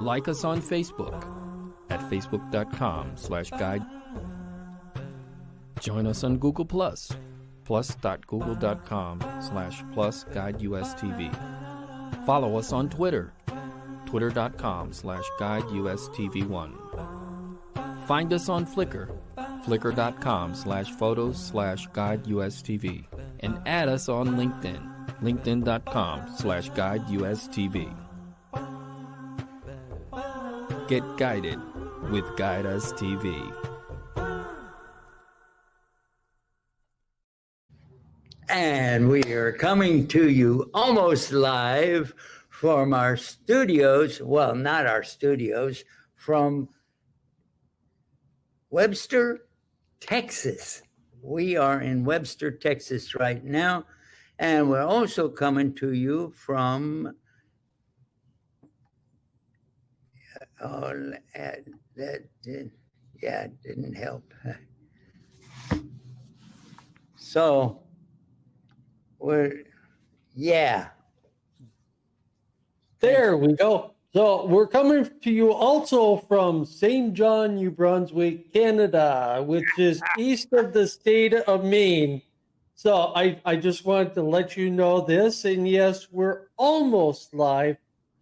Like us on Facebook at facebook.com/guide. Join us on Google Plus, plus.google.com/plus-guide-us-tv. Follow us on Twitter, twitter.com/guide-us-tv1. Find us on Flickr, flickr.com/photos/guide-us-tv. And add us on LinkedIn, linkedin.com/guide-us-tv. Get guided with Guide Us TV. And we are coming to you almost live from our studios. Well, not our studios, from Webster, Texas. We are in Webster, Texas right now. And we're also coming to you from didn't help. So there we go. So we're coming to you also from St. John, New Brunswick, Canada, which is east of the state of Maine. So I just wanted to let you know this. And yes, we're almost live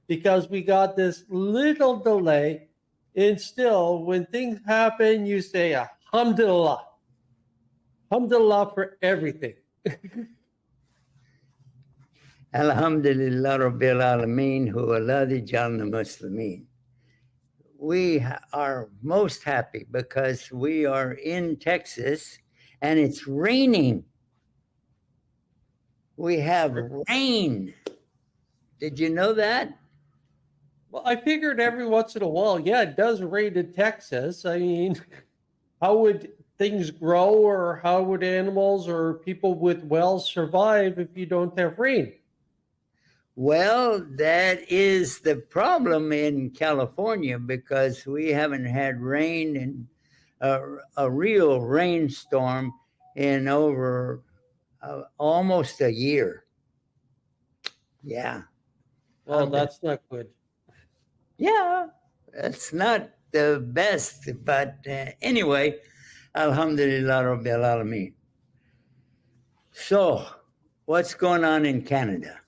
because we got this little delay. And still, when things happen, you say, Alhamdulillah. Alhamdulillah for everything. Alhamdulillah Rabbil Alameen hu alladhi jalna muslimin. We are most happy because we are in Texas and it's raining. We have rain. Did you know that? Well, I figured every once in a while, it does rain in Texas. I mean, how would things grow, or how would animals or people with wells survive if you don't have rain? Well, that is the problem in California because we haven't had rain in a real rainstorm in over almost a year. Yeah. Well, that's not good. Yeah, it's not the best, but anyway, Alhamdulillah Rabbil Alameen. So, what's going on in Canada?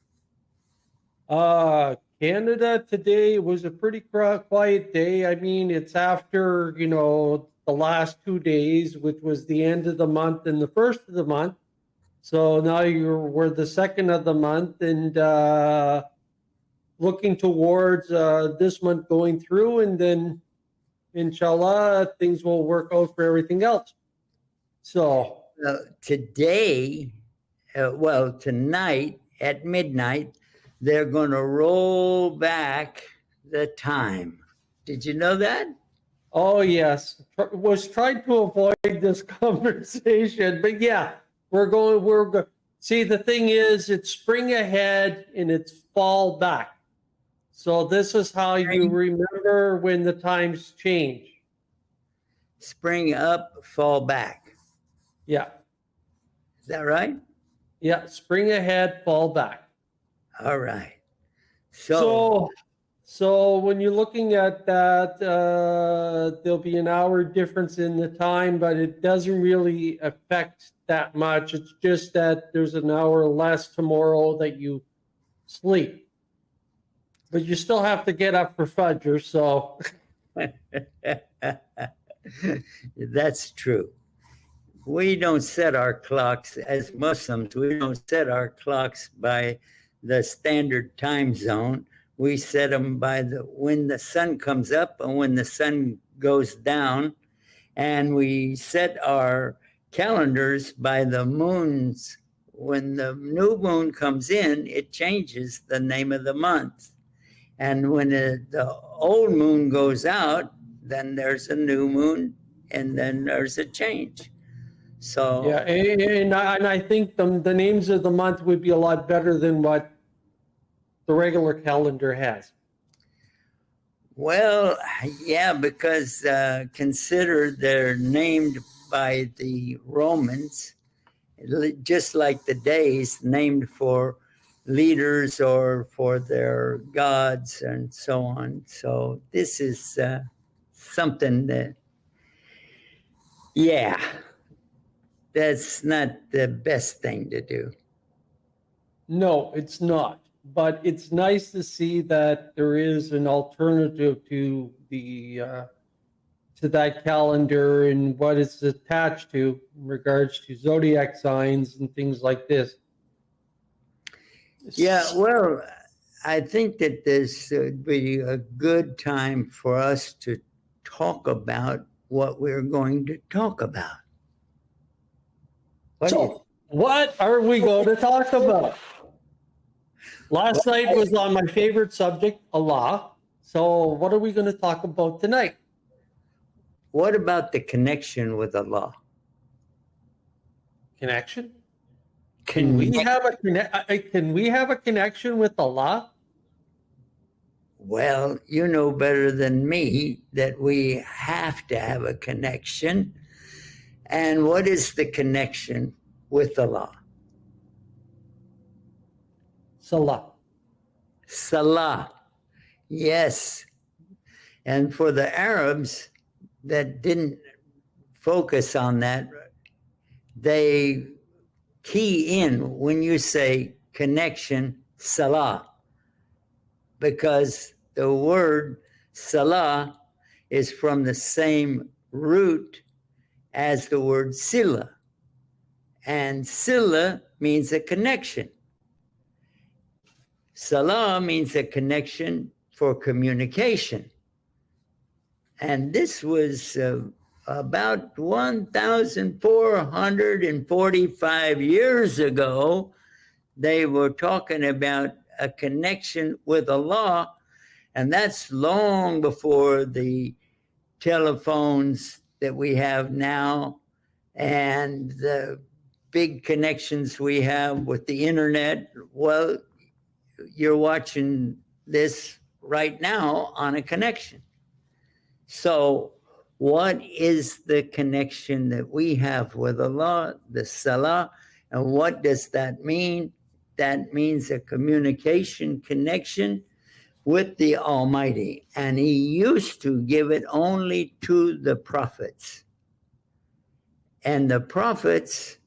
Canada today was a pretty quiet day. I mean, it's after, the last 2 days, which was the end of the month and the first of the month. So now we're the second of the month, and looking towards this month going through, and then inshallah things will work out for everything else. So tonight at midnight, they're going to roll back the time. Did you know that? Oh, yes. Was trying to avoid this conversation, but we're going. See, the thing is, it's spring ahead and it's fall back. So this is how you remember when the times change. Spring up, fall back. Yeah. Is that right? Yeah, spring ahead, fall back. All right. So when you're looking at that, there'll be an hour difference in the time, but it doesn't really affect that much. It's just that there's an hour less tomorrow that you sleep. But you still have to get up for Fajr, so. That's true. We don't set our clocks as Muslims. We don't set our clocks by the standard time zone. We set them by when the sun comes up and when the sun goes down. And we set our calendars by the moons. When the new moon comes in, it changes the name of the month. And when the old moon goes out, then there's a new moon, and then there's a change. So and I think the names of the month would be a lot better than what the regular calendar has. Well, yeah, because consider they're named by the Romans, just like the days named for leaders or for their gods and so on. So this is something that, yeah, that's not the best thing to do. No, it's not. But it's nice to see that there is an alternative to the to that calendar and what it's attached to in regards to zodiac signs and things like this. Yeah, well, I think that this would be a good time for us to talk about what we're going to talk about. What do you- So, what are we going to talk about? Last night was on my favorite subject, Allah. So, what are we going to talk about tonight? What about the connection with Allah? Connection? Can we have a connection with Allah? Well, you know better than me that we have to have a connection. And what is the connection with Allah? Salah. Salah. Yes. And for the Arabs that didn't focus on that, they key in when you say connection, Salah, because the word Salah is from the same root as the word Sila. And Sila means a connection. Salah means a connection for communication. And this was about 1,445 years ago. They were talking about a connection with Allah, and that's long before the telephones that we have now and the big connections we have with the internet. Well, you're watching this right now on a connection. So what is the connection that we have with Allah, the Salah, and what does that mean? That means a communication connection with the Almighty. And he used to give it only to the prophets. And the prophets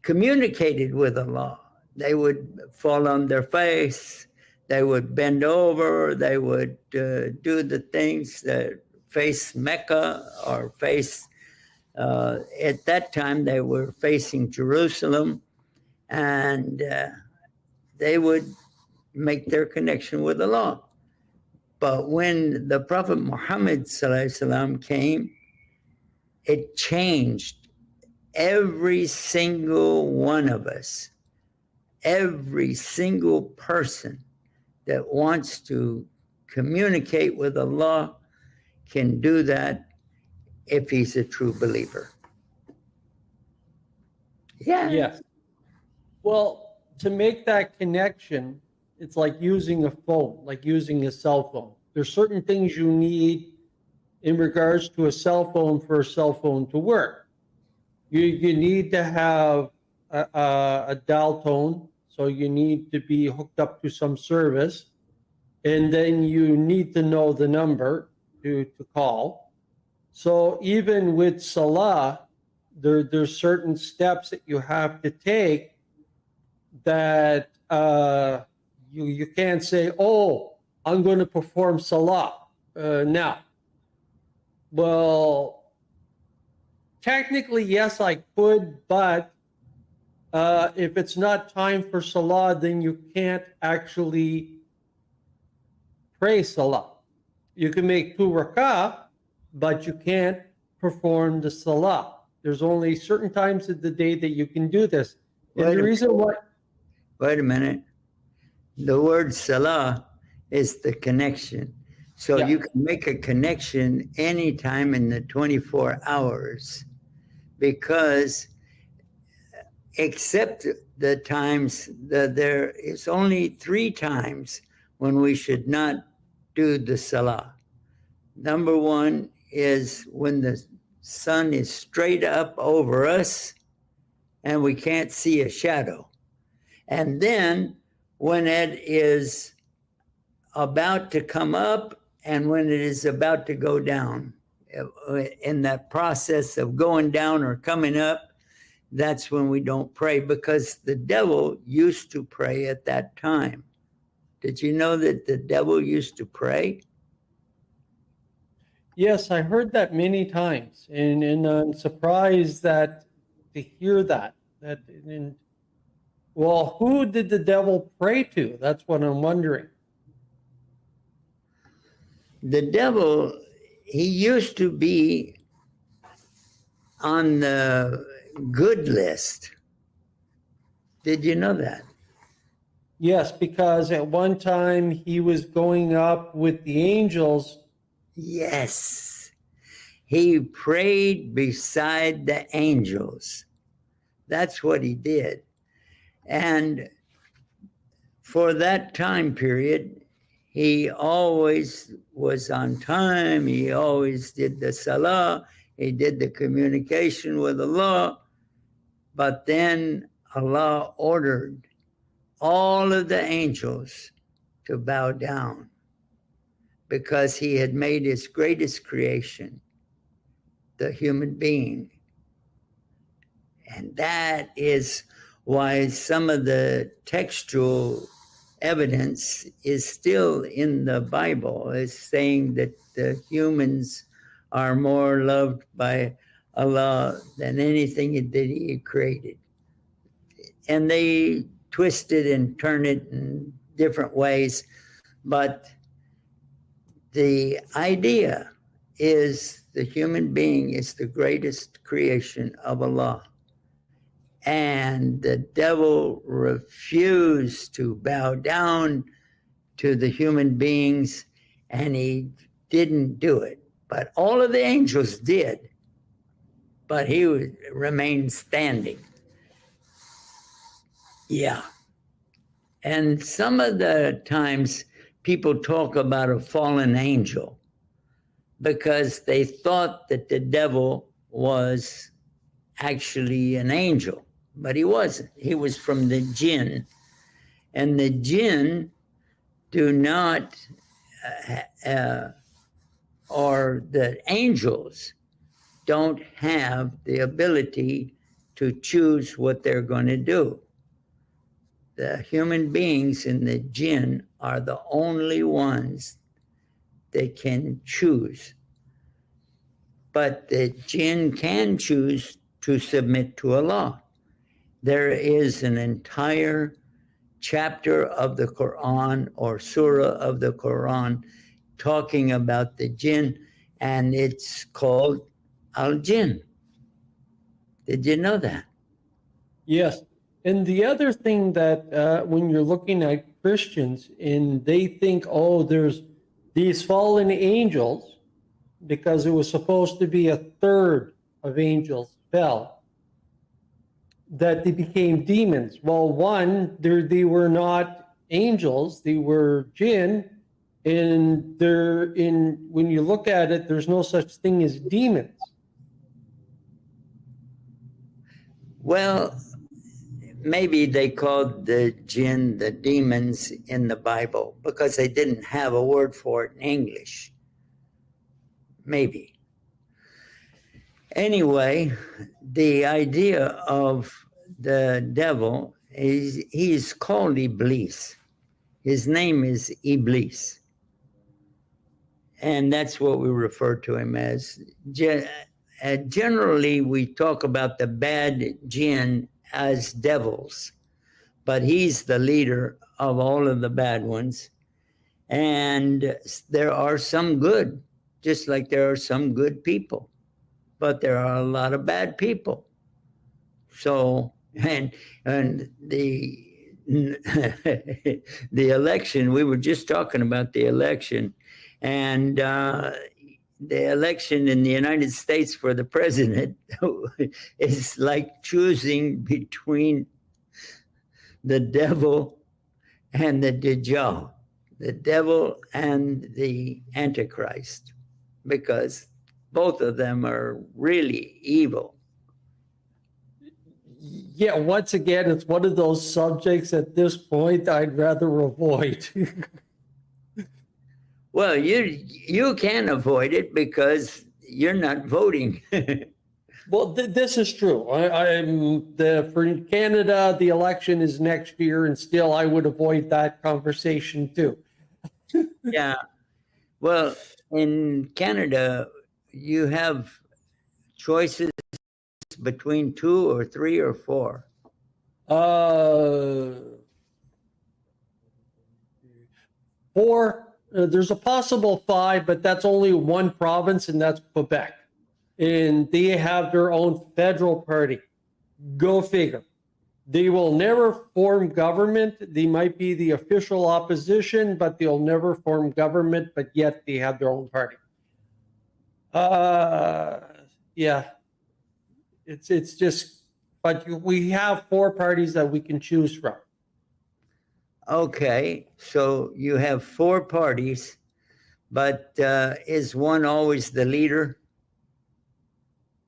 communicated with Allah. They would fall on their face, they would bend over, they would do the things that face Mecca or face, at that time they were facing Jerusalem, and they would make their connection with Allah. But when the Prophet Muhammad ﷺ came, it changed every single one of us, every single person that wants to communicate with Allah can do that if he's a true believer. Yeah. Yes. Well, to make that connection, it's like using a phone, like using a cell phone. There's certain things you need in regards to a cell phone for a cell phone to work. You need to have a dial tone, so you need to be hooked up to some service, and then you need to know the number to call. So even with Salah, there's certain steps that you have to take that you can't say, oh, I'm going to perform Salah now. Well, technically, yes, I could, but if it's not time for Salah, then you can't actually pray Salah. You can make 2 rak'ah, but you can't perform the Salah. There's only certain times of the day that you can do this. And the reason why... Wait a minute. The word Salah is the connection. So you can make a connection anytime in the 24 hours, because except the times that there is only 3 times when we should not do the Salah. Number 1 is when the sun is straight up over us and we can't see a shadow. And then when it is about to come up and when it is about to go down, in that process of going down or coming up, that's when we don't pray, because the devil used to pray at that time. Did you know that the devil used to pray? Yes, I heard that many times, and I'm surprised that to hear that. Well, who did the devil pray to? That's what I'm wondering. The devil, he used to be on the good list. Did you know that? Yes, because at one time he was going up with the angels. Yes. He prayed beside the angels. That's what he did. And for that time period, he always was on time. He always did the salah. He did the communication with Allah. But then Allah ordered all of the angels to bow down, because he had made his greatest creation, the human being. And that is why some of the textual evidence is still in the Bible, is saying that the humans are more loved by Allah than anything that he created. And they twist it and turn it in different ways, but the idea is the human being is the greatest creation of Allah. And the devil refused to bow down to the human beings, and he didn't do it. But all of the angels did, but he remained standing. Yeah. And some of the times people talk about a fallen angel because they thought that the devil was actually an angel, but he wasn't. He was from the jinn. And the jinn do not, or the angels don't have the ability to choose what they're going to do. The human beings and the jinn are the only ones that can choose. But the jinn can choose to submit to Allah. There is an entire chapter of the Quran or surah of the Quran talking about the jinn, and it's called Al-Jinn. Did you know that? Yes. And the other thing that when you're looking at Christians and they think, oh, there's these fallen angels, because it was supposed to be a third of angels fell, that they became demons. Well, one, they were not angels, they were jinn, and when you look at it, there's no such thing as demons. Well, maybe they called the jinn the demons in the Bible because they didn't have a word for it in English. Maybe. Anyway, the idea of the devil is he's called Iblis. His name is Iblis. And that's what we refer to him as. Generally, we talk about the bad jinn as devils, but he's the leader of all of the bad ones. And there are some good, just like there are some good people, but there are a lot of bad people. So, and the the election, we were just talking about the election, and the election in the United States for the president is like choosing between the devil and the Dajjal, the devil and the Antichrist, because both of them are really evil. Yeah, once again, it's one of those subjects at this point I'd rather avoid. Well, you can avoid it because you're not voting. Well, this is true. For Canada, the election is next year, and still I would avoid that conversation too. Yeah. Well, in Canada, you have choices between 2 or 3 or 4. Four. There's a possible 5, but that's only one province, and that's Quebec. And they have their own federal party. Go figure. They will never form government. They might be the official opposition, but they'll never form government, but yet they have their own party. Yeah. It's just, but we have 4 parties that we can choose from. Okay, so you have 4 parties, but is one always the leader?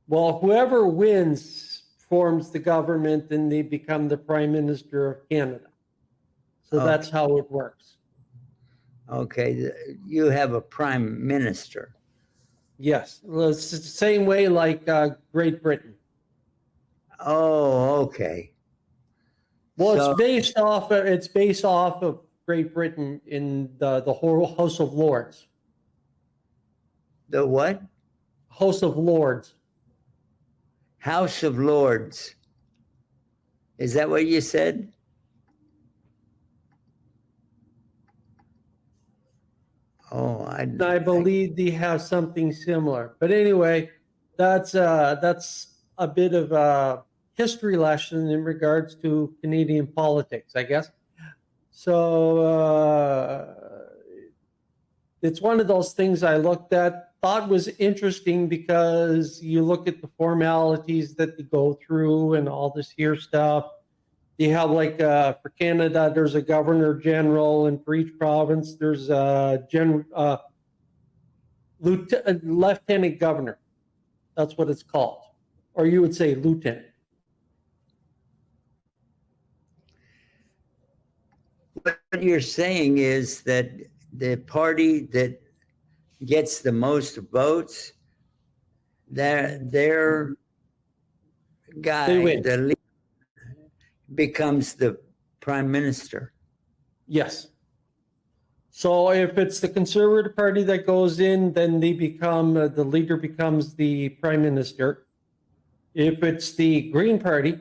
Well, whoever wins forms the government and they become the Prime Minister of Canada. So that's how it works. Okay, you have a Prime Minister. Yes, well, it's the same way like Great Britain. Oh, okay. Well, So- it's based off of Great Britain in the whole House of Lords. The what? House of Lords. House of Lords. Is that what you said? Oh, I believe they have something similar. But anyway, that's a bit of a history lesson in regards to Canadian politics, I guess. So it's one of those things I looked at, thought was interesting because you look at the formalities that they go through and all this here stuff. You have like for Canada, there's a governor general, and for each province, there's a lieutenant governor. That's what it's called, or you would say lieutenant. What you're saying is that the party that gets the most votes, their guy, the leader, becomes the Prime Minister. Yes. So if it's the Conservative Party that goes in, then they become the leader becomes the Prime Minister. If it's the Green Party,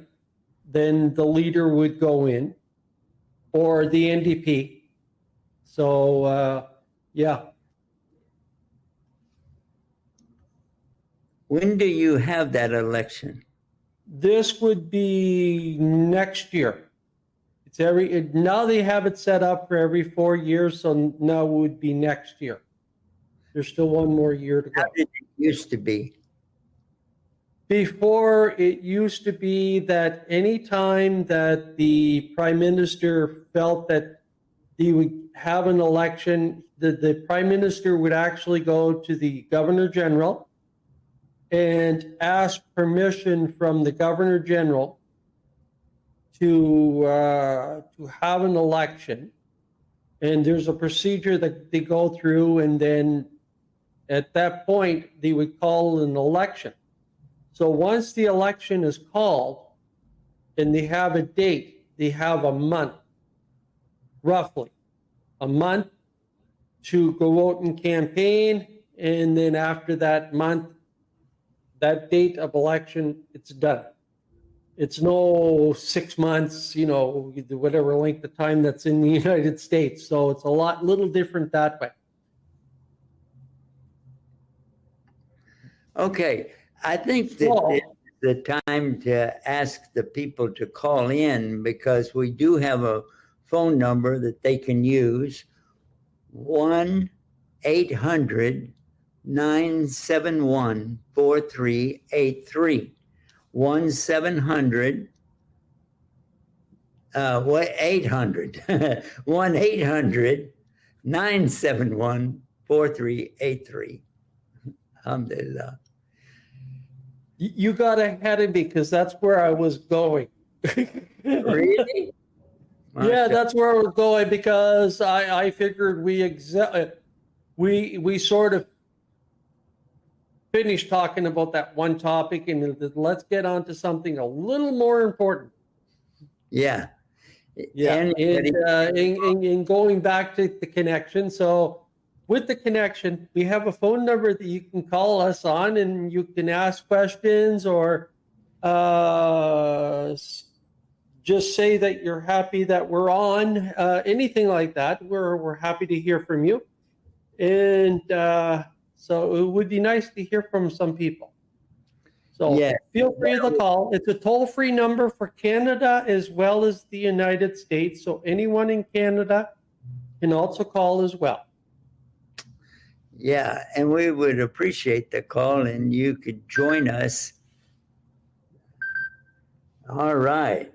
then the leader would go in, or the NDP. So yeah. When do you have that election? This would be next year. It's now they have it set up for every 4 years, so now it would be next year. There's still one more year to go. How did it used to be? Before, it used to be that any time that the Prime Minister felt that he would have an election, the Prime Minister would actually go to the Governor General and ask permission from the Governor General to have an election. And there's a procedure that they go through, and then at that point, they would call an election. So once the election is called and they have a date, they have a month, roughly a month, to go out and campaign. And then after that month, that date of election, it's done. It's no 6 months, whatever length of time that's in the United States. So it's a little different that way. Okay. I think that it's the time to ask the people to call in, because we do have a phone number that they can use, 1-800-971-4383. 1-700 800 1-800-971-4383. Alhamdulillah. You got ahead of me because that's where I was going. Really? Yeah, that's where I was going because I figured we sort of finished talking about that one topic and let's get on to something a little more important. Yeah. Yeah, in going back to the connection. So with the connection, we have a phone number that you can call us on and you can ask questions or just say that you're happy that we're on, anything like that. We're happy to hear from you. And so it would be nice to hear from some people. So Yeah. feel free to call. It's a toll-free number for Canada as well as the United States. So anyone in Canada can also call as well. Yeah, and we would appreciate the call, and you could join us. All right.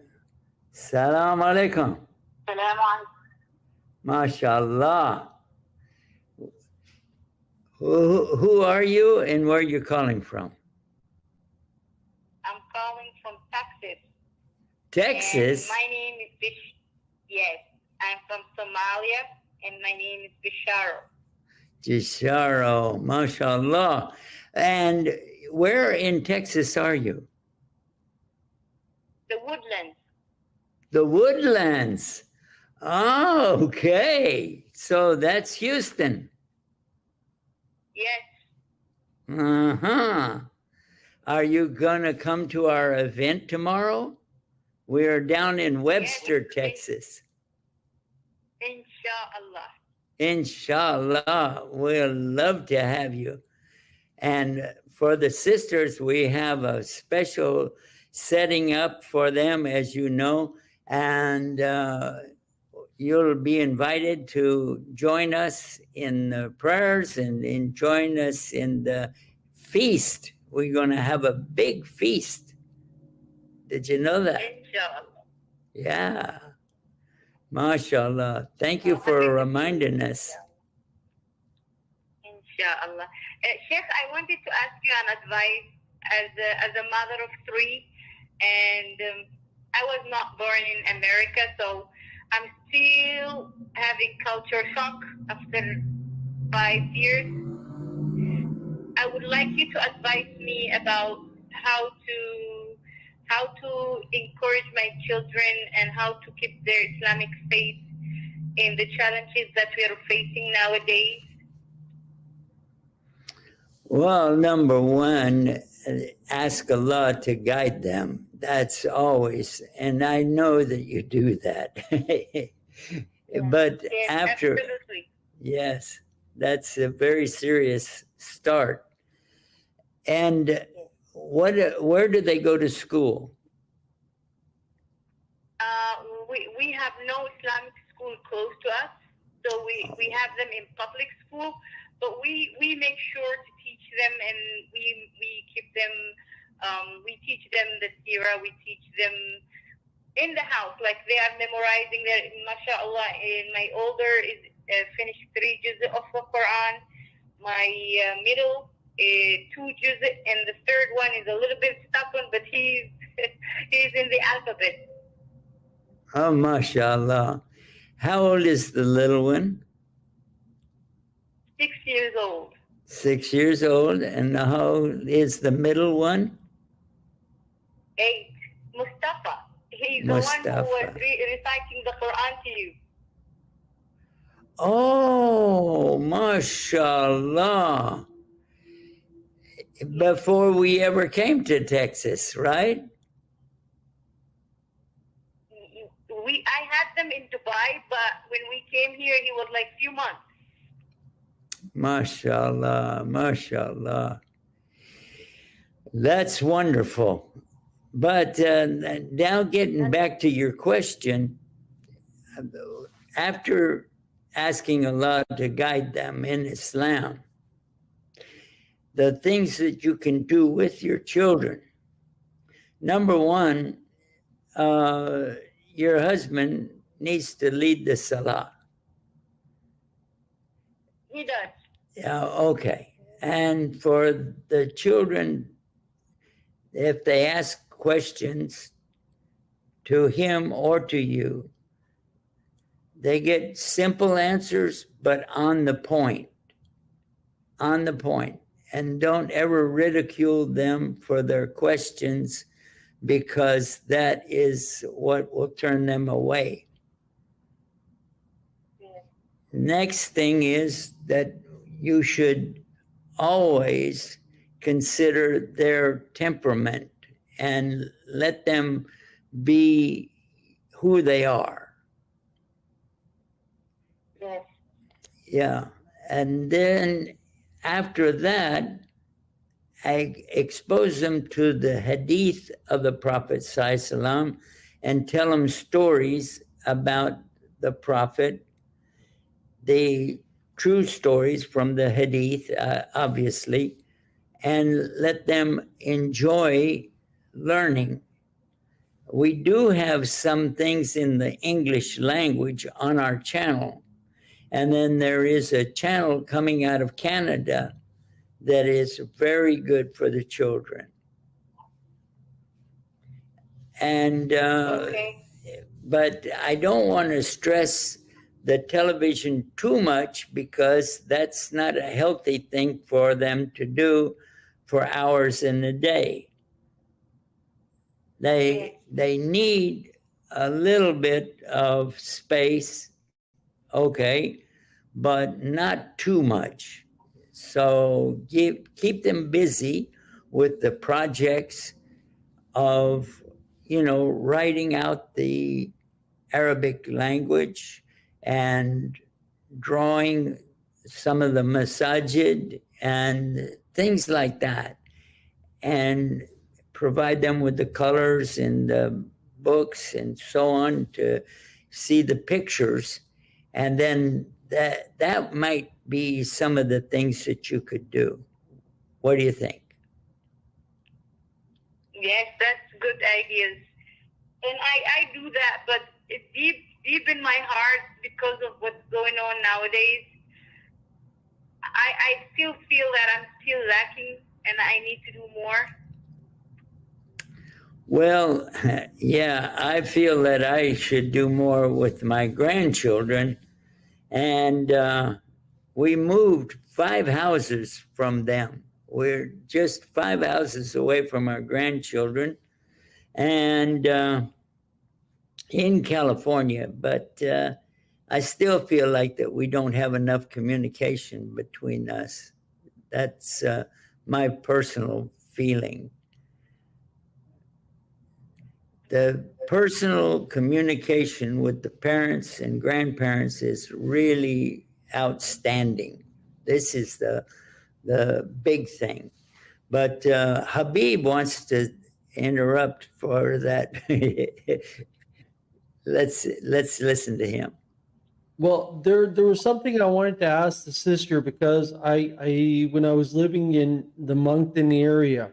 Salam alaikum. Salam alaikum. MashaAllah. Who are you and where are you calling from? I'm calling from Texas. Texas? And my name is Yes, I'm from Somalia, and my name is Bisharo. Bisharo, MashaAllah. And where in Texas are you? The Woodlands. The Woodlands. Oh, okay. So that's Houston. Yes. Uh-huh. Are you going to come to our event tomorrow? We're down in Webster, Texas. Inshallah. Inshallah. We'll love to have you. And for the sisters, we have a special setting up for them, as you know, and you'll be invited to join us in the prayers and join us in the feast. We're going to have a big feast. Did you know that? Inshallah. Yeah. MashaAllah. Thank you for reminding us. Inshallah. Sheikh, I wanted to ask you an advice as a mother of three, and I was not born in America, so I'm still having culture shock after 5 years. I would like you to advise me about how to encourage my children and how to keep their Islamic faith in the challenges that we are facing nowadays. Well, number one, ask Allah to guide them. That's always, and I know that you do that. But Yes, after, absolutely. yes, that's a very serious start. And where do they go to school? We have no Islamic school close to us, so we have them in public school, but we make sure to teach them, and we keep them, we teach them the seerah, we teach them in the house, like they are memorizing their, mashallah, my older is finished 3 juz of the Quran, my middle 2 juz, and the third one is a little bit stubborn, but he's in the alphabet. Oh, mashallah. How old is the little one? 6 years old. 6 years old. And how old is the middle one? 8. Mustafa. He's Mustafa. the one who was reciting the Quran to you. Oh, mashallah. Before we ever came to Texas, right? I had them in Dubai, but when we came here, he was like few months. MashaAllah, MashaAllah. That's wonderful. But now getting back to your question, after asking Allah to guide them in Islam, the things that you can do with your children. Number one, your husband needs to lead the salah. He does. Yeah, okay. And for the children, if they ask questions, to him or to you. They get simple answers, but on the point. On the point. And don't ever ridicule them for their questions, because that is what will turn them away. Next thing is that you should always consider their temperament and let them be who they are. Yes. Yeah. And then after that, I expose them to the hadith of the Prophet ﷺ and tell them stories about the Prophet, the true stories from the hadith, obviously, and let them enjoy learning. We do have some things in the English language on our channel. And then there is a channel coming out of Canada that is very good for the children. And, Okay. but I don't want to stress the television too much, because that's not a healthy thing for them to do for hours in a day. They need a little bit of space, okay, but not too much. So keep them busy with the projects of, writing out the Arabic language and drawing some of the masajid and things like that, and provide them with the colors in the books and so on to see the pictures. And then that might be some of the things that you could do. What do you think? Yes, that's good ideas. And I do that, but it's deep in my heart, because of what's going on nowadays. I still feel that I'm still lacking and I need to do more. Well, yeah, I feel that I should do more with my grandchildren. And we moved 5 houses from them. We're just 5 houses away from our grandchildren, and in California. But I still feel like that we don't have enough communication between us. That's my personal feeling. The personal communication with the parents and grandparents is really outstanding. This is the big thing. But Habib wants to interrupt for that. Let's listen to him. Well, there was something I wanted to ask the sister, because I when I was living in the Moncton area,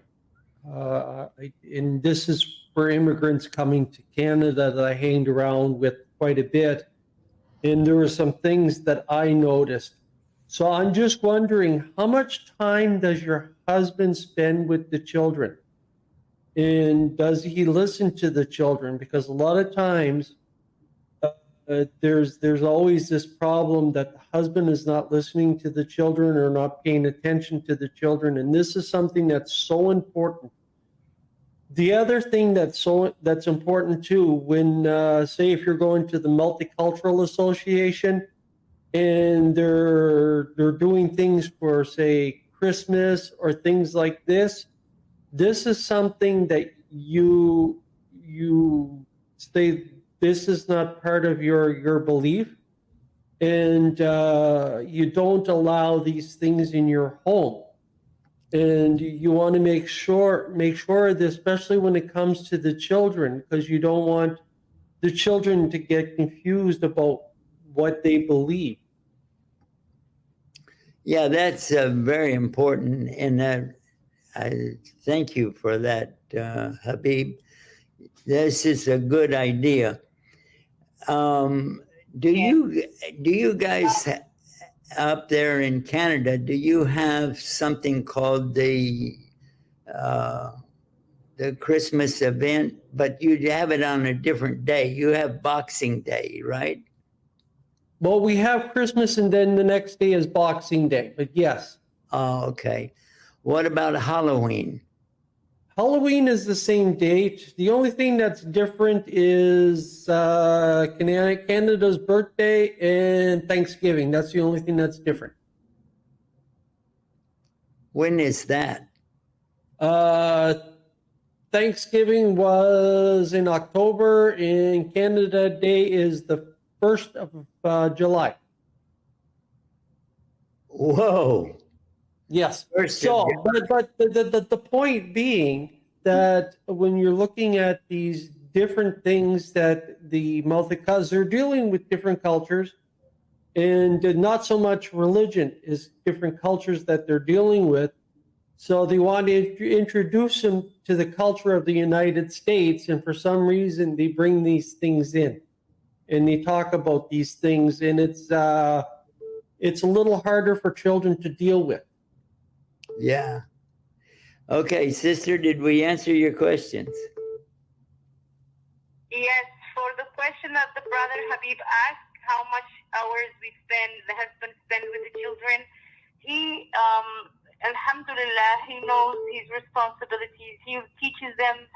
and this is for immigrants coming to Canada that I hanged around with quite a bit, and there were some things that I noticed. So I'm just wondering, how much time does your husband spend with the children? And does he listen to the children? Because a lot of times there's always this problem that the husband is not listening to the children or not paying attention to the children. And this is something that's so important. The other thing that's important too, when say if you're going to the Multicultural Association and they're doing things for, say, Christmas or things like this, this is something that you say this is not part of your belief, and you don't allow these things in your home. And you want to make sure that, especially when it comes to the children, because you don't want the children to get confused about what they believe. Yeah, that's very important, and I thank you for that, Habib. This is a good idea. Do you guys up there in Canada, do you have something called the the Christmas event, but you'd have it on a different day. You have Boxing Day, right? Well, we have Christmas and then the next day is Boxing Day, but yes. Oh, okay. What about Halloween? Halloween is the same date. The only thing that's different is Canada's birthday and Thanksgiving. That's the only thing that's different. When is that? Thanksgiving was in October, and Canada Day is the 1st of July. Whoa. Yes. First So, of- but the point being that when you're looking at these different things that because they're dealing with different cultures, and not so much religion is different cultures that they're dealing with. So they want to introduce them to the culture of the United States, and for some reason they bring these things in, and they talk about these things, and it's a little harder for children to deal with. Yeah. Okay, sister, did we answer your questions? Yes, for the question that the brother Habib asked, how much hours the husband spend with the children, he, alhamdulillah, he knows his responsibilities. He teaches them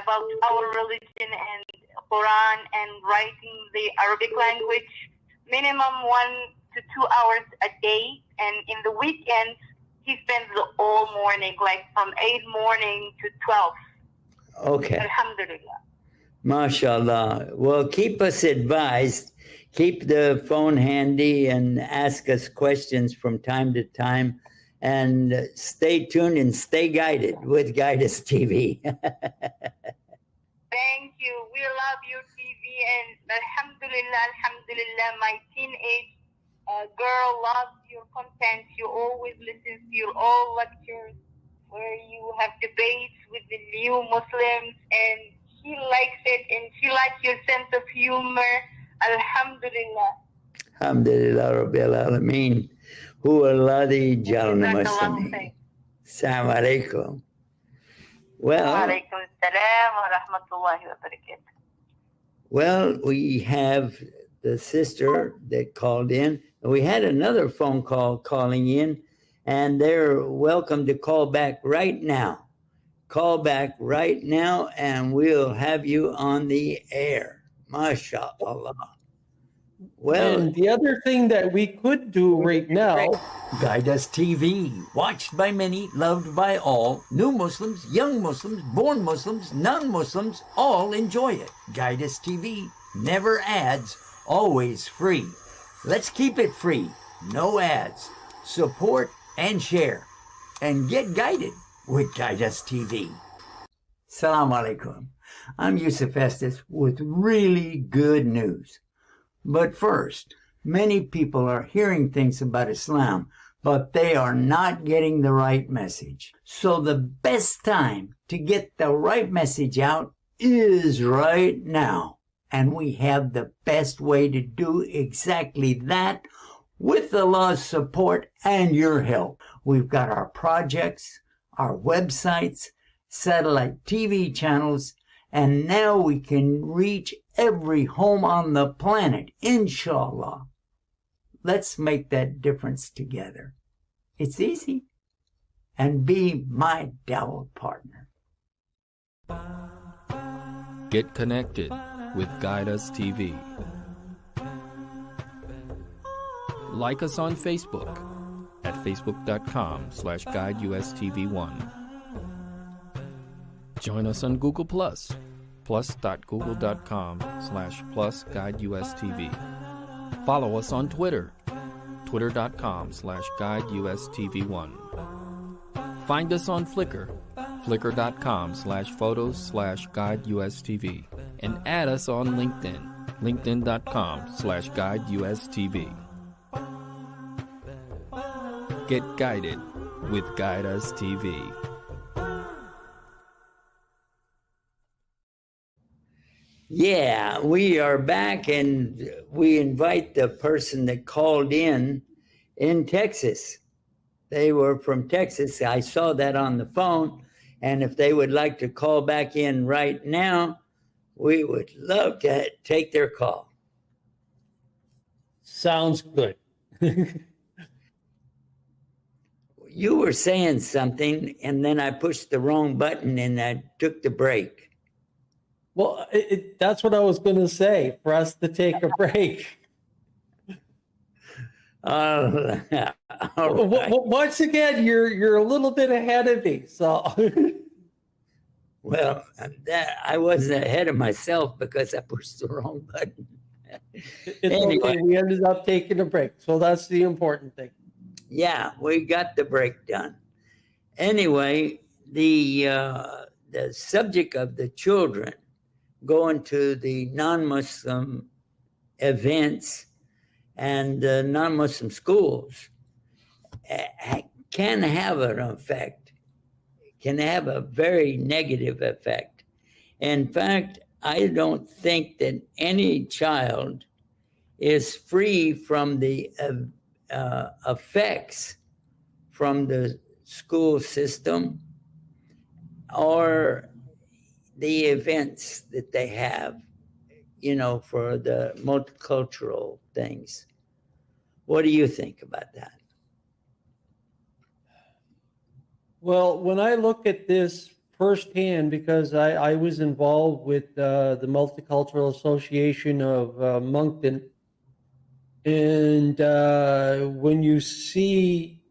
about our religion and Quran and writing the Arabic language, minimum 1 to 2 hours a day. And in the weekends, he spends the whole morning, like from 8 morning to 12. Okay. Alhamdulillah. MashaAllah. Well, keep us advised. Keep the phone handy and ask us questions from time to time. And stay tuned and stay guided with Guidus TV. Thank you. We love your TV, and alhamdulillah, my teenage girl loves your content. You always listen to your old lectures where you have debates with the new Muslims, and she likes it, and she likes your sense of humor. Alhamdulillah. Alhamdulillah Rabbil Alameen. Huwa alladhi jalna muslimin. Assalamu alaikum. Well, Walaikum assalam wa rahmatullahi wa barakatuh. well, we have the sister that called in. We had another phone call calling in, and they're welcome to call back right now. Call back right now, and we'll have you on the air. MashaAllah. Well, And the other thing that we could do right now, Guidus TV, watched by many, loved by all, new Muslims, young Muslims, born Muslims, non-Muslims, all enjoy it. Guidus TV, never ads, always free. Let's keep it free, no ads. Support and share, and get guided with Guidus TV. Assalamu alaikum. I'm Yusuf Estes with really good news. But first, many people are hearing things about Islam, but they are not getting the right message. So the best time to get the right message out is right now. And we have the best way to do exactly that with Allah's support and your help. We've got our projects, our websites, satellite TV channels, and now we can reach every home on the planet, inshallah. Let's make that difference together. It's easy. And be my dawah partner. Get connected with Guidus TV. Like us on Facebook at facebook.com/guideustv1. Join us on Google+, plus.google.com/+guideustv. Follow us on Twitter, twitter.com/guideustv1. Find us on Flickr, flickr.com/photos/guideustv. And add us on LinkedIn, linkedin.com/guideustv. Get guided with Guidus TV. Yeah, we are back, and we invite the person that called in Texas. They were from Texas. I saw that on the phone, And if they would like to call back in right now, we would love to take their call. Sounds good. You were saying something, and then I pushed the wrong button and I took the break. Well, that's what I was going to say, for us to take a break. All right. Once again, you're a little bit ahead of me. So, Well, I wasn't ahead of myself because I pushed the wrong button. it's Anyway. okay. We ended up taking a break. So that's the important thing. Yeah, we got the break done. Anyway, the subject of the children going to the non-Muslim events and non-Muslim schools can have an effect, can have a very negative effect. In fact, I don't think that any child is free from the effects from the school system or the events that they have, for the multicultural things. What do you think about that? Well, when I look at this firsthand, because I was involved with the Multicultural Association of Moncton, and when you see,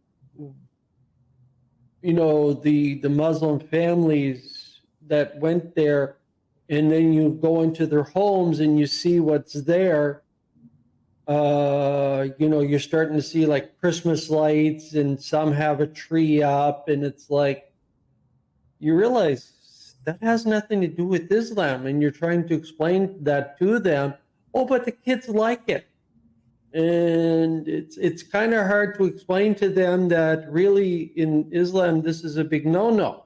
the Muslim families that went there, and then you go into their homes and you see what's there, you're starting to see like Christmas lights, and some have a tree up, and it's like, you realize that has nothing to do with Islam, and you're trying to explain that to them. Oh, but the kids like it. And it's kind of hard to explain to them that really in Islam, this is a big no-no.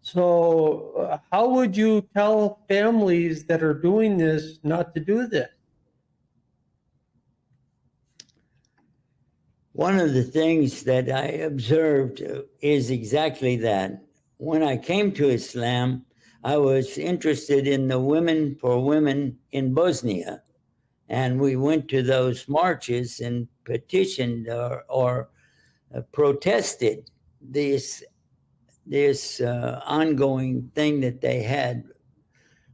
So how would you tell families that are doing this not to do this? One of the things that I observed is exactly that. When I came to Islam, I was interested in the Women for Women in Bosnia. And we went to those marches and petitioned or protested this ongoing thing that they had,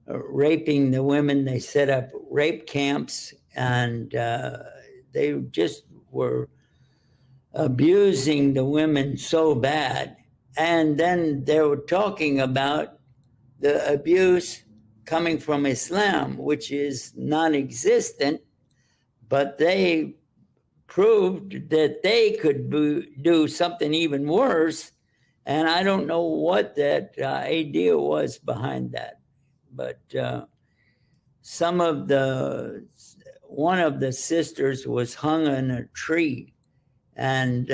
raping the women. They set up rape camps, and they just were abusing the women so bad. And then they were talking about the abuse coming from Islam, which is non-existent, but they proved that they could do something even worse. And I don't know what that idea was behind that. But one of the sisters was hung on a tree, and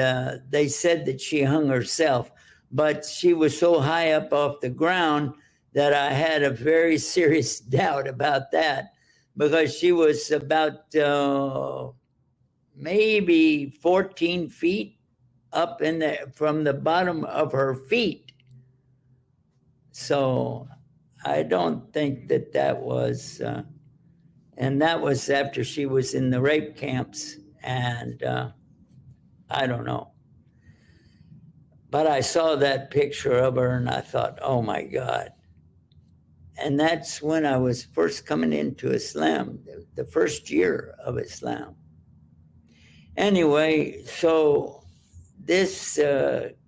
they said that she hung herself, but she was so high up off the ground that I had a very serious doubt about that, because she was about maybe 14 feet up from the bottom of her feet. So I don't think that was, and that was after she was in the rape camps, and I don't know. But I saw that picture of her and I thought, oh my God. And that's when I was first coming into Islam, the first year of Islam. Anyway, so this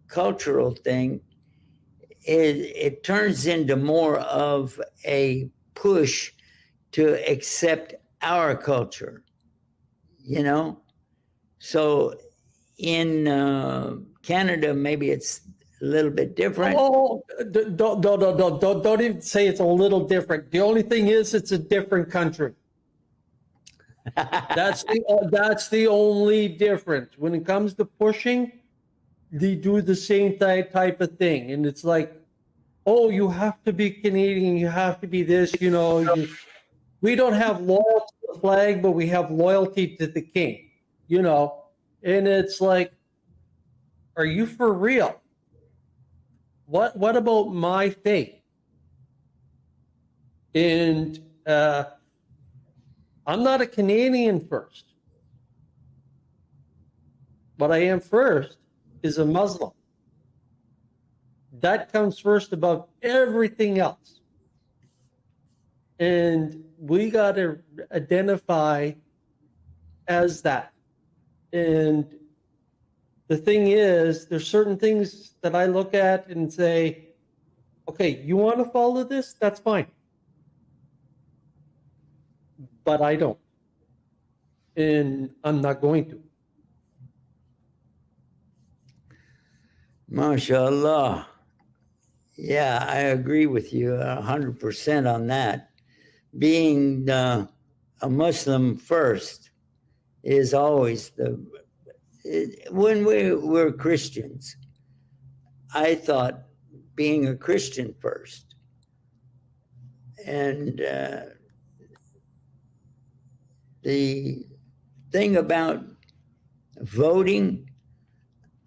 cultural thing, it turns into more of a push to accept our culture, So in Canada, maybe it's a little bit different. Oh, don't even say it's a little different. The only thing is, it's a different country. That's the only difference. When it comes to pushing, they do the same type of thing, and it's like, oh, you have to be Canadian, you have to be this, we don't have loyalty to the flag, but we have loyalty to the king, and it's like, are you for real? What about my faith? And I'm not a Canadian first. What I am first is a Muslim. That comes first above everything else. And we got to identify as that. And the thing is, there's certain things that I look at and say, okay, you want to follow this? That's fine. But I don't. And I'm not going to. MashaAllah. Yeah, I agree with you 100% on that. Being a Muslim first is always when we were Christians, I thought being a Christian first. And the thing about voting,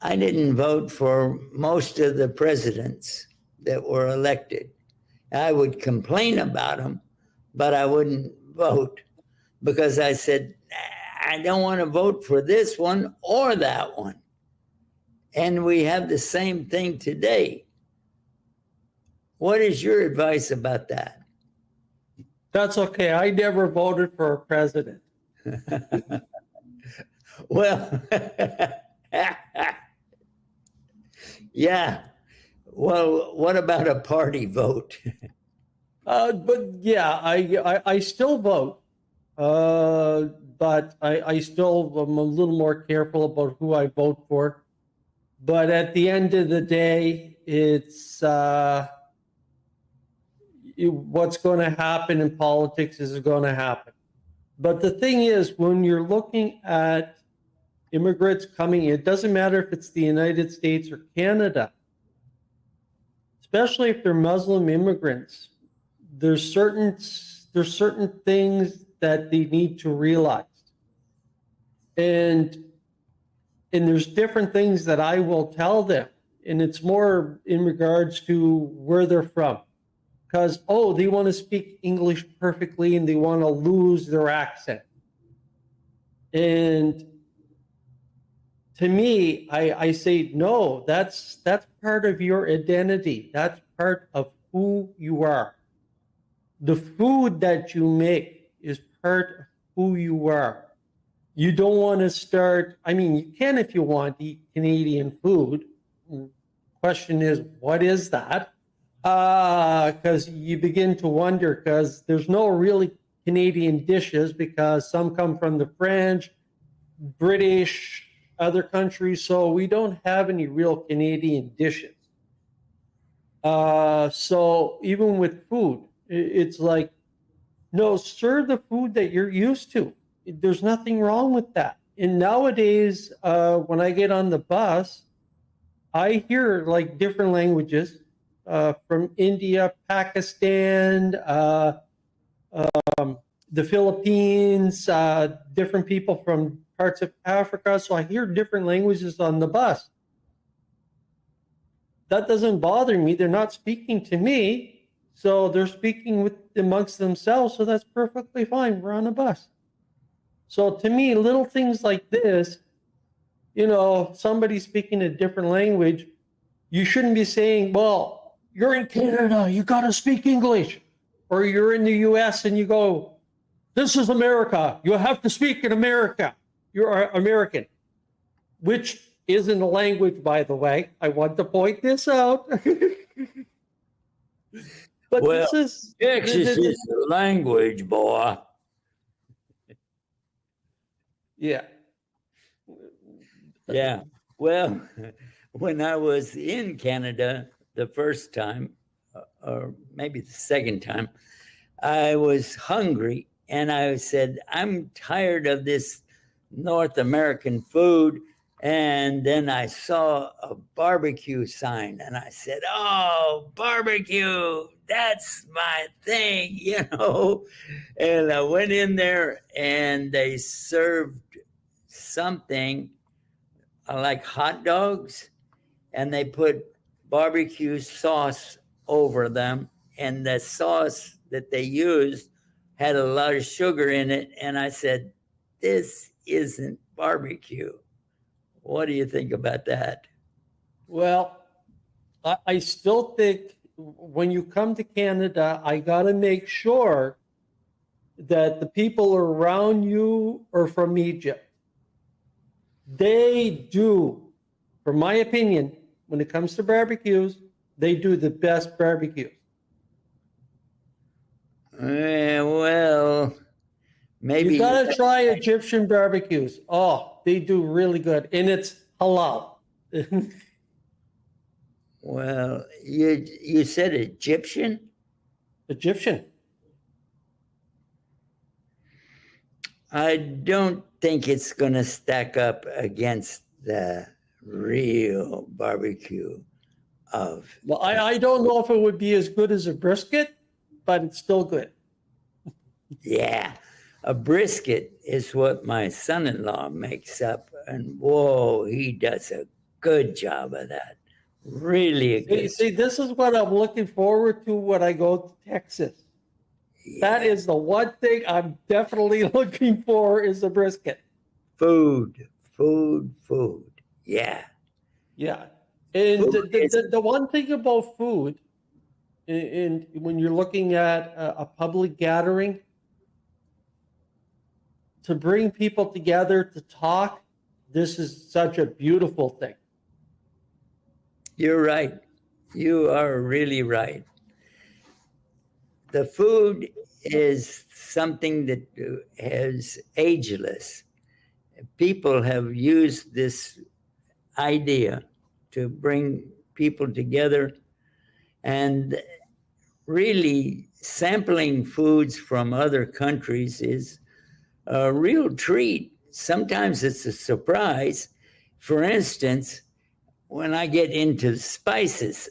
I didn't vote for most of the presidents that were elected. I would complain about them, but I wouldn't vote because I said, I don't want to vote for this one or that one. And we have the same thing today. What is your advice about that? That's okay. I never voted for a president. Well, yeah. Well, what about a party vote? But yeah, I still vote. But I still am a little more careful about who I vote for. But at the end of the day, it's what's going to happen in politics is going to happen. But the thing is, when you're looking at immigrants coming in, it doesn't matter if it's the United States or Canada, especially if they're Muslim immigrants, there's certain things that they need to realize. And there's different things that I will tell them. And it's more in regards to where they're from. Because, they want to speak English perfectly and they want to lose their accent. And to me, I say, no, that's part of your identity. That's part of who you are. The food that you make is part of who you are. You don't want to start, you can if you want, eat Canadian food. Question is, what is that? Because you begin to wonder, because there's no really Canadian dishes, because some come from the French, British, other countries, so we don't have any real Canadian dishes. So even with food, it's like, no, serve the food that you're used to. There's nothing wrong with that. And nowadays, when I get on the bus, I hear like different languages from India, Pakistan, the Philippines, different people from parts of Africa. So I hear different languages on the bus. That doesn't bother me. They're not speaking to me. So they're speaking amongst themselves. So that's perfectly fine. We're on a bus. So to me, little things like this, somebody speaking a different language, you shouldn't be saying, well, you're in Canada, you got to speak English. Or you're in the US and you go, this is America. You have to speak in America. You're American, which isn't a language, by the way. I want to point this out. But Texas is a language, boy. Yeah. Yeah. Well, when I was in Canada the first time, or maybe the second time, I was hungry and I said, I'm tired of this North American food. And then I saw a barbecue sign and I said, oh, barbecue, that's my thing, And I went in there and they served something like hot dogs, and they put barbecue sauce over them, and the sauce that they used had a lot of sugar in it. And I said, this isn't barbecue. What do you think about that? Well, I still think when you come to Canada, I got to make sure that the people around you are from Egypt. They do, for my opinion, when it comes to barbecues, they do the best barbecues. Well, maybe You got to try Egyptian barbecues. Oh, they do really good. And it's halal. Well, you said Egyptian? Egyptian. I don't think it's going to stack up against the real barbecue of. Well, I don't know if it would be as good as a brisket, but it's still good. Yeah, a brisket is what my son-in-law makes up, and whoa, he does a good job of that. Really a good. See, this is what I'm looking forward to when I go to Texas. That is the one thing I'm definitely looking for is a brisket. Food. Yeah. Yeah. And the one thing about food, and when you're looking at a public gathering, to bring people together to talk, this is such a beautiful thing. You're right. You are really right. The food is something that is ageless. People have used this idea to bring people together, and really sampling foods from other countries is a real treat. Sometimes it's a surprise. For instance, when I get into spices,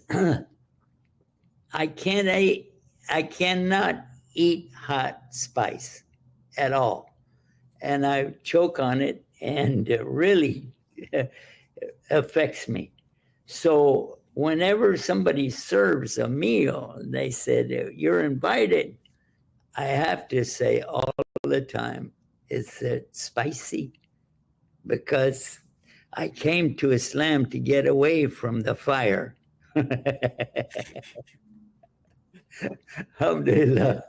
I cannot eat hot spice at all. And I choke on it, and it really affects me. So whenever somebody serves a meal, they said, you're invited, I have to say all the time, is it spicy? Because I came to Islam to get away from the fire. Alhamdulillah.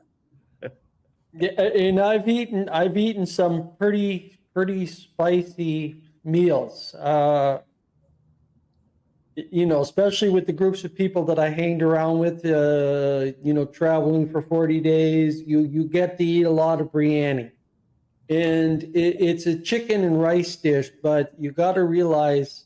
Yeah, and I've eaten some pretty spicy meals. Especially with the groups of people that I hanged around with. Traveling for 40 days, you get to eat a lot of biryani, and it's a chicken and rice dish, but you got to realize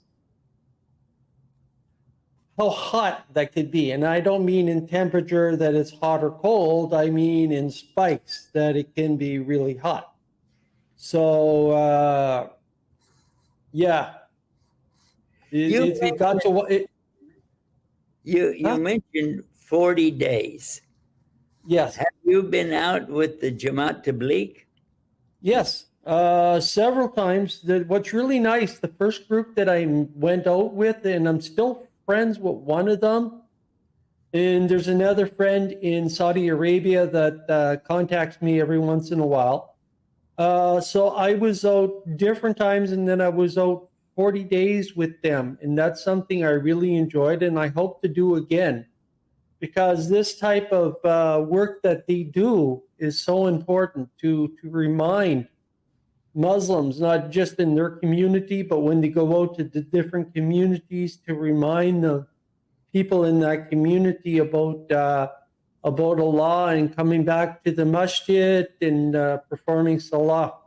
how hot that could be. And I don't mean in temperature that it's hot or cold. I mean in spikes that it can be really hot. So, yeah. You mentioned 40 days. Yes. Have you been out with the Jamaat Tabligh? Yes, several times. What's really nice, the first group that I went out with, and I'm still friends with one of them, and there's another friend in Saudi Arabia that contacts me every once in a while. So I was out different times, and then I was out 40 days with them, and that's something I really enjoyed, and I hope to do again, because this type of work that they do is so important to remind Muslims, not just in their community, but when they go out to the different communities, to remind the people in that community about Allah and coming back to the masjid and performing salah.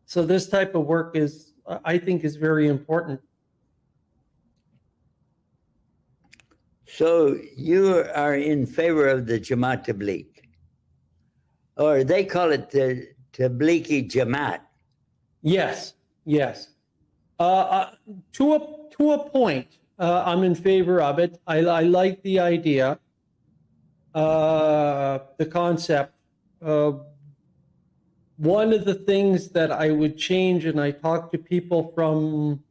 So this type of work I think is very important. So you are in favor of the Jamaat Tabligh, or they call it the Tablighi Jamaat. Yes. To a point, I'm in favor of it. I like the idea, the concept. One of the things that I would change, and I talked to people from,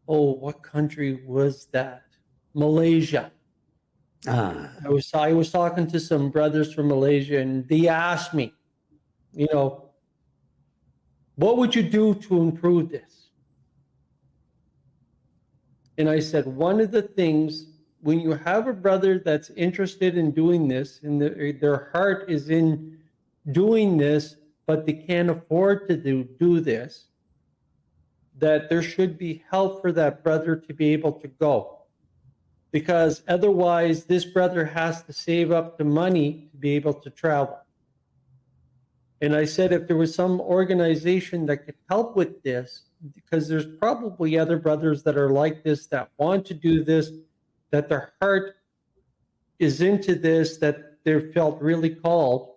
what country was that? Malaysia. Ah, I was talking to some brothers from Malaysia, and they asked me, you know, what would you do to improve this? And I said, one of the things, when you have a brother that's interested in doing this, and their heart is in doing this, but they can't afford to do this, that there should be help for that brother to be able to go. Because otherwise, this brother has to save up the money to be able to travel. And I said, if there was some organization that could help with this, because there's probably other brothers that are like this, that want to do this, that their heart is into this, that they felt really called.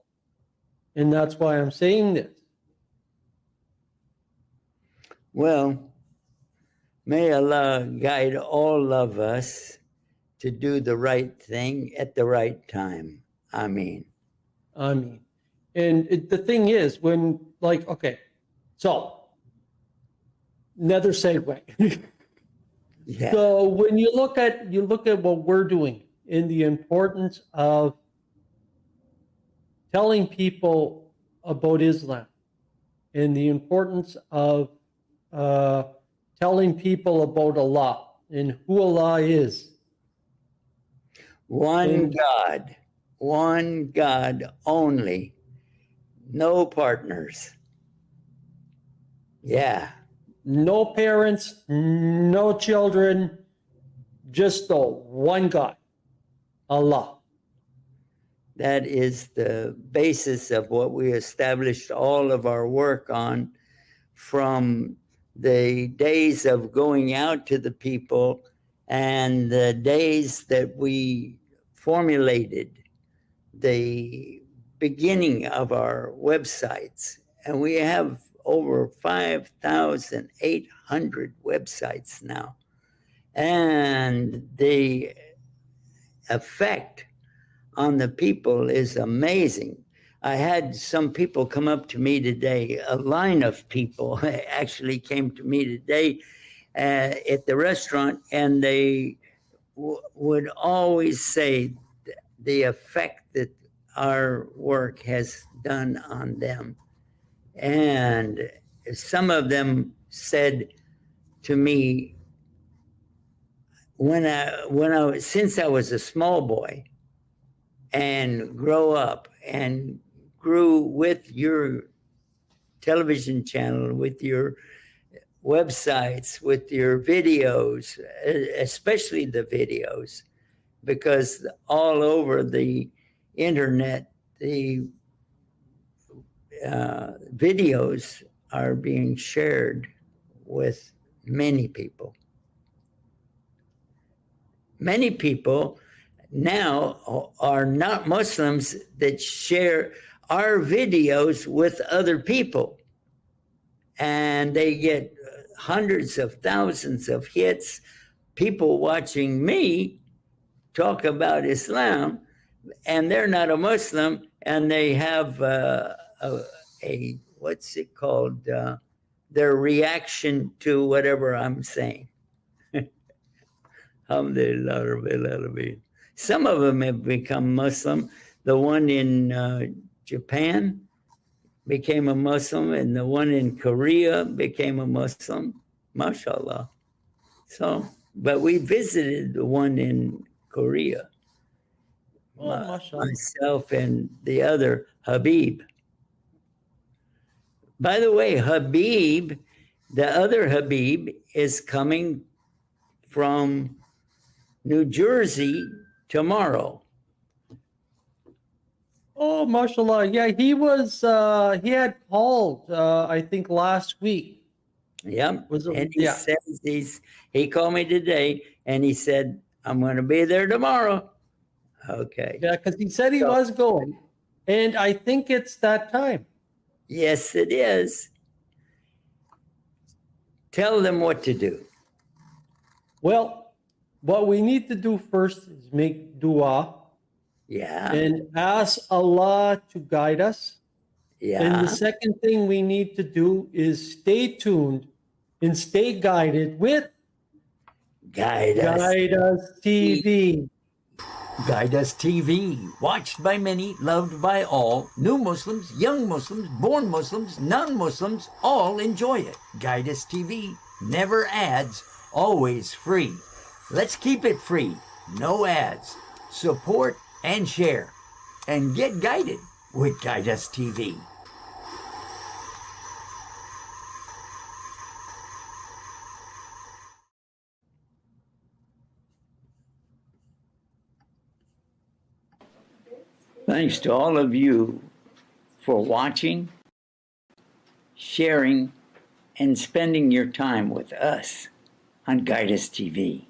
And that's why I'm saying this. well, may Allah guide all of us to do the right thing at the right time. Ameen. And the thing is, when, like, okay, so another segue. Yeah. So when you look at what we're doing in the importance of telling people about Islam, and the importance of telling people about Allah and who Allah is. One God only, no partners. Yeah. No parents, no children, just the one God, Allah. That is the basis of what we established all of our work on, from the days of going out to the people and the days that we formulated the beginning of our websites. And we have over 5,800 websites now. And the effect on the people is amazing. I had some people come up to me today, a line of people actually came to me today at the restaurant, and they would always say the effect that our work has done on them. And some of them said to me, since I was a small boy and grow up and grew with your television channel, with your websites, with your videos, especially the videos, because all over the internet, the videos are being shared with many people. Many people now are not Muslims that share our videos with other people, and they get hundreds of thousands of hits. People watching me talk about Islam, and they're not a Muslim, and they have a what's it called? Their reaction to whatever I'm saying. Alhamdulillah. Some of them have become Muslim. The one in Japan became a Muslim, and the one in Korea became a Muslim. MashaAllah. So, but we visited the one in Korea. Myself and the other, Habib. By the way, Habib, the other Habib, is coming from New Jersey tomorrow. Oh, mashallah. Yeah, he had called, I think, last week. Yep. And he says he called me today and he said, I'm going to be there tomorrow. Okay. Yeah, because he said he was going. And I think it's that time. Yes, it is. Tell them what to do. Well, what we need to do first is make dua. Yeah. And ask Allah to guide us. Yeah. And the second thing we need to do is stay tuned and stay guided with Guide us. Guide Us TV. Guide Us TV, watched by many, loved by all. New Muslims, young Muslims, born Muslims, non-Muslims, all enjoy it. Guide Us TV, never ads, always free. Let's keep it free, no ads. Support and share, and get guided with Guide Us TV. Thanks to all of you for watching, sharing, and spending your time with us on Guide Us TV.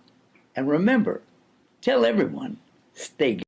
And remember, tell everyone, stay